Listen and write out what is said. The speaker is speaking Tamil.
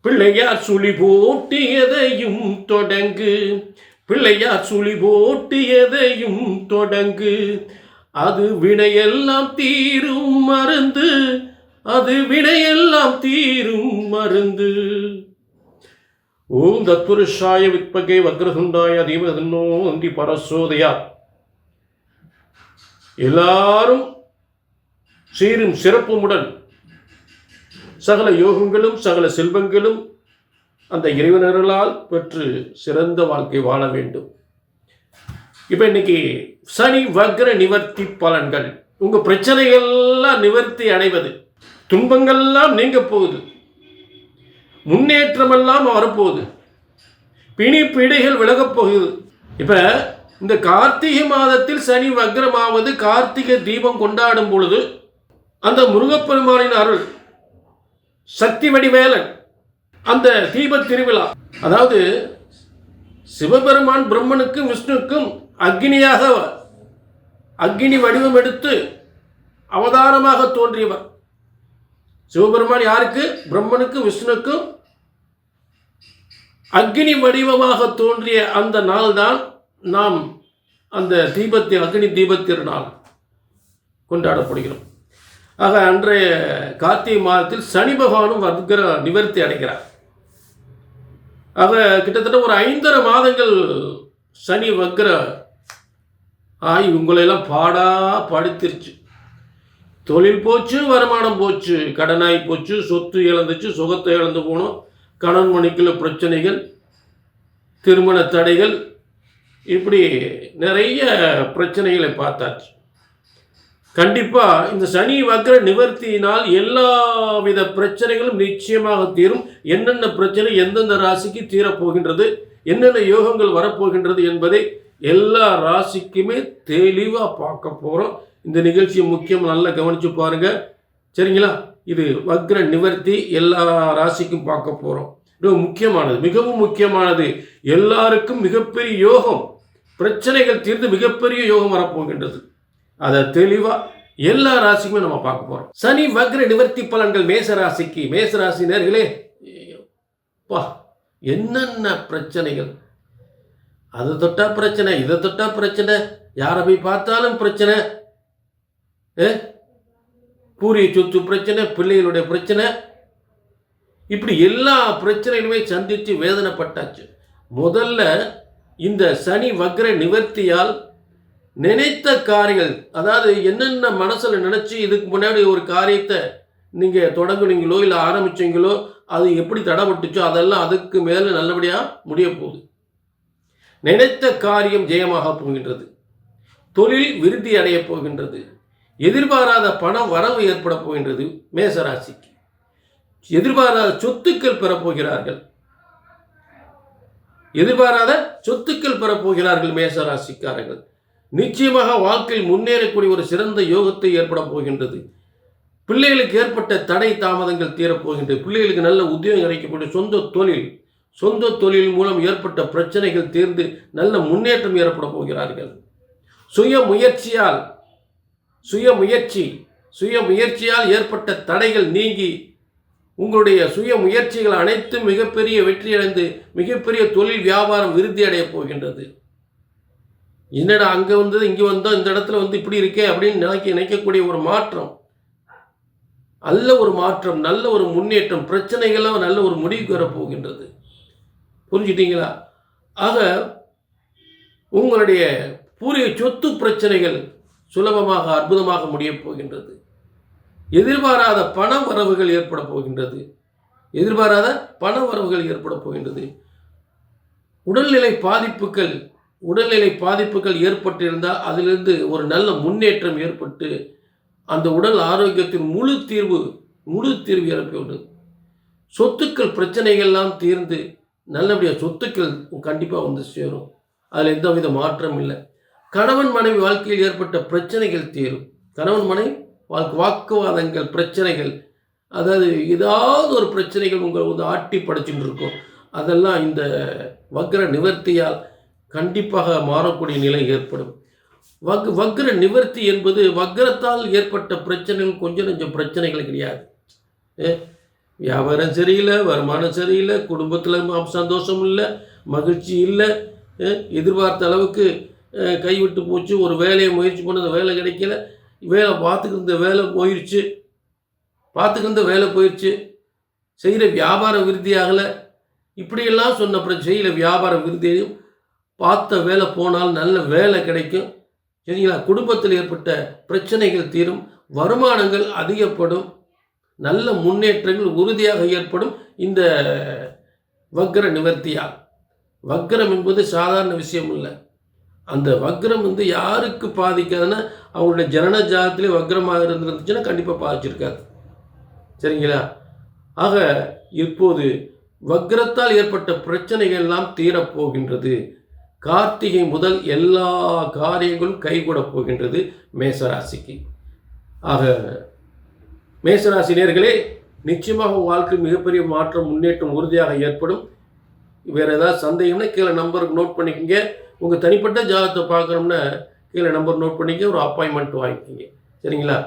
பிள்ளையார் சுழி போட்டு எதையும் தொடங்கு, பிள்ளையார் சுழி போட்டு எதையும் தொடங்கு, அது வினையெல்லாம் தீரும் மருந்து, அது வினையெல்லாம் தீரும் மருந்து. ஓம் தத்புருஷாய வித்மகே வக்ரதுண்டாய தீமஹி தன்னோ தந்தி பிரசோதயாத். எல்லாரும் சீரும் சிறப்புமுடன் சகல யோகங்களும் சகல செல்வங்களும் அந்த இறைவனர்களால் பெற்று சிறந்த வாழ்க்கை வாழ வேண்டும். இப்போ இன்னைக்கு சனி வக்ர நிவர்த்தி பலன்கள். உங்கள் பிரச்சனைகள்லாம் நிவர்த்தி அடைவது, துன்பங்கள்லாம் நீங்க போகுது, முன்னேற்றமெல்லாம் வரப்போகுது, பிணி பீடைகள் விலகப் போகுது. இப்போ இந்த கார்த்திகை மாதத்தில் சனி வக்ரமாவது கார்த்திகை தீபம் கொண்டாடும் பொழுது அந்த முருகப்பெருமானின் அருள், சக்தி வடிவேலன் அந்த தீப திருவிழா, அதாவது சிவபெருமான் பிரம்மனுக்கும் விஷ்ணுக்கும் அக்னியாக அக்னி வடிவம் எடுத்து அவதாரமாக தோன்றியவர். சிவபெருமான் யாருக்கு? பிரம்மனுக்கும் விஷ்ணுக்கும் அக்னி வடிவமாக தோன்றிய அந்த நாள் தான் நாம் அந்த தீபத்தில் அக்னி தீபத்திருநாள் கொண்டாடப்படுகிறோம். ஆக அன்றைய கார்த்திகை மாதத்தில் சனி பகவானும் வக்ர நிவர்த்தி அடைகிறார். ஆக கிட்டத்தட்ட ஒரு 5.5 மாதங்கள் சனி வக்ர ஆகி உங்களையெல்லாம் பாடா படுத்திருச்சு. தொழில் போச்சு, வருமானம் போச்சு, கடனாகி போச்சு, சொத்து இழந்துச்சு, சுகத்தை இழந்து போனோம், கணவன் மனைக்குள்ள பிரச்சனைகள், திருமண தடைகள், இப்படி நிறைய பிரச்சனைகளை பார்த்தாச்சு. கண்டிப்பாக இந்த சனி வக்ர நிவர்த்தியினால் எல்லா வித பிரச்சனைகளும் நிச்சயமாக தீரும். என்னென்ன பிரச்சனை எந்தெந்த ராசிக்கு தீரப்போகின்றது, என்னென்ன யோகங்கள் வரப்போகின்றது என்பதை எல்லா ராசிக்குமே தெளிவாக பார்க்க போகிறோம். இந்த நிகழ்ச்சியை முக்கியம் நல்லா கவனித்து பாருங்கள், சரிங்களா? இது வக்ர நிவர்த்தி எல்லா ராசிக்கும் பார்க்க போகிறோம். ரொம்ப முக்கியமானது, மிகவும் முக்கியமானது. எல்லாருக்கும் மிகப்பெரிய யோகம், பிரச்சனைகள் தீர்ந்து மிகப்பெரிய யோகம் வரப்போகின்றது. அதை தெளிவாக எல்லா ராசிக்குமே நம்ம பார்க்க போகிறோம். சனி வக்ர நிவர்த்தி பலன்கள் மேச ராசிக்கு. மேச ராசி நேர்களே, என்னென்ன பிரச்சனைகள், அது தொட்டா பிரச்சனை, இதை தொட்டா பிரச்சனை, யாரை போய் பார்த்தாலும் பிரச்சனை, பூரிய சொத்து பிரச்சனை, பிள்ளைகளுடைய பிரச்சனை, இப்படி எல்லா பிரச்சனைகளுமே சந்தித்து வேதனைப்பட்டாச்சு. முதல்ல இந்த சனி வக்ர நிவர்த்தியால் நினைத்த காரியங்கள், அதாவது என்னென்ன மனசில் நினச்சி இதுக்கு முன்னாடி ஒரு காரியத்தை நீங்கள் தொடங்குனீங்களோ இல்லை ஆரம்பிச்சிங்களோ அது எப்படி தடைப்பட்டுச்சோ அதெல்லாம் அதுக்கு மேலே நல்லபடியாக முடிய போகுது. நினைத்த காரியம் ஜெயமாக போகின்றது, தொழில் விருத்தி அடைய போகின்றது, எதிர்பாராத பண வரவு ஏற்பட போகின்றது. மேசராசிக்கு எதிர்பாராத சொத்துக்கள் பெறப்போகிறார்கள், எதிர்பாராத சொத்துக்கள் பெறப்போகிறார்கள். மேசராசிக்காரர்கள் நிச்சயமாக வாழ்க்கையில் முன்னேறக்கூடிய ஒரு சிறந்த யோகத்தை ஏற்பட போகின்றது. பிள்ளைகளுக்கு ஏற்பட்ட தடை தாமதங்கள் தீரப்போகின்றது. பிள்ளைகளுக்கு நல்ல உத்தியோகம் கிடைக்கப்பட்டு சொந்த தொழில் மூலம் ஏற்பட்ட பிரச்சனைகள் தீர்ந்து நல்ல முன்னேற்றம் ஏற்பட போகிறார்கள். சுயமுயற்சியால் ஏற்பட்ட தடைகள் நீங்கி உங்களுடைய சுய முயற்சிகள் அனைத்தும் மிகப்பெரிய வெற்றியடைந்து மிகப்பெரிய தொழில் வியாபாரம் விருத்தி அடைய போகின்றது. என்னடா அங்கே வந்தது இங்கே வந்தோம், இந்த இடத்துல இப்படி இருக்கே அப்படின்னு நினைக்கக்கூடிய ஒரு மாற்றம், நல்ல ஒரு மாற்றம், நல்ல ஒரு முன்னேற்றம், பிரச்சனைகள்லாம் நல்ல ஒரு முடிவுக்கு வரப்போகின்றது. புரிஞ்சுட்டீங்களா? ஆக உங்களுடைய பூரிய சொத்து பிரச்சனைகள் சுலபமாக அற்புதமாக முடியப் போகின்றது. எதிர்பாராத பண வரவுகள் ஏற்பட போகின்றது. உடல்நிலை பாதிப்புகள் ஏற்பட்டிருந்தால் அதிலிருந்து ஒரு நல்ல முன்னேற்றம் ஏற்பட்டு அந்த உடல் ஆரோக்கியத்தின் முழு தீர்வு ஏற்படுது. சொத்துக்கள் பிரச்சனைகள்லாம் தீர்ந்து நல்லபடியாக சொத்துக்கள் கண்டிப்பாக சேரும். அதில் எந்தவித மாற்றம் இல்லை. கணவன் மனைவி வாழ்க்கையில் ஏற்பட்ட பிரச்சனைகள் தீரும். கணவன் மனைவி வாக்குவாதங்கள், பிரச்சனைகள், அதாவது ஏதாவது ஒரு பிரச்சனைகள் உங்கள் ஆட்டி படைச்சுட்டு இருக்கும், அதெல்லாம் இந்த வக்ர நிவர்த்தியால் கண்டிப்பாக மாறக்கூடிய நிலை ஏற்படும். வக்ர நிவர்த்தி என்பது வக்ரத்தால் ஏற்பட்ட பிரச்சனைகள் கொஞ்சம் பிரச்சனைகள் கிடையாது. வியாபாரம் சரியில்லை, வருமானம் சரியில்லை, குடும்பத்தில் சந்தோஷம் இல்லை, மகிழ்ச்சி இல்லை, எதிர்பார்த்த அளவுக்கு கைவிட்டு போச்சு, ஒரு வேலையை முயற்சி பண்ண வேலை கிடைக்கல, பார்த்துக்கிருந்த வேலை போயிடுச்சு, செய்கிற வியாபாரம் விருத்தியாகலை, இப்படியெல்லாம் சொன்ன அப்புறம் செய்கிற வியாபாரம் விருத்தியும் பார்த்த வேலை போனால் நல்ல வேலை கிடைக்கும். சரிங்களா? குடும்பத்தில் ஏற்பட்ட பிரச்சனைகள் தீரும், வருமானங்கள் அதிகப்படும், நல்ல முன்னேற்றங்கள் உறுதியாக ஏற்படும். இந்த வக்ர நிவர்த்தியால். வக்ரம் என்பது சாதாரண விஷயம் இல்லை. அந்த வக்ரம் யாருக்கு பாதிக்காதுன்னா, அவங்களுடைய ஜனன ஜாதத்திலே வக்ரமாக இருந்துச்சுன்னா கண்டிப்பாக பாதிச்சிருக்காது. சரிங்களா? ஆக இப்போது வக்ரத்தால் ஏற்பட்ட பிரச்சனைகள் எல்லாம் தீரப்போகின்றது. கார்த்திகை முதல் எல்லா காரியங்களும் கைகூட போகின்றது மேசராசிக்கு. ஆக மேசராசி நேயர்களே, நிச்சயமாக உங்கள் வாழ்க்கையில் மிகப்பெரிய மாற்றம், முன்னேற்றம் உறுதியாக ஏற்படும். வேறு ஏதாவது சந்தேகம்னா கீழே நம்பருக்கு நோட் பண்ணிக்கோங்க. உங்கள் தனிப்பட்ட ஜாதகத்தை பார்க்கணும்னா கீழே நம்பர் நோட் பண்ணிக்க, ஒரு அப்பாயின்மெண்ட் வாங்கிக்கிங்க. சரிங்களா?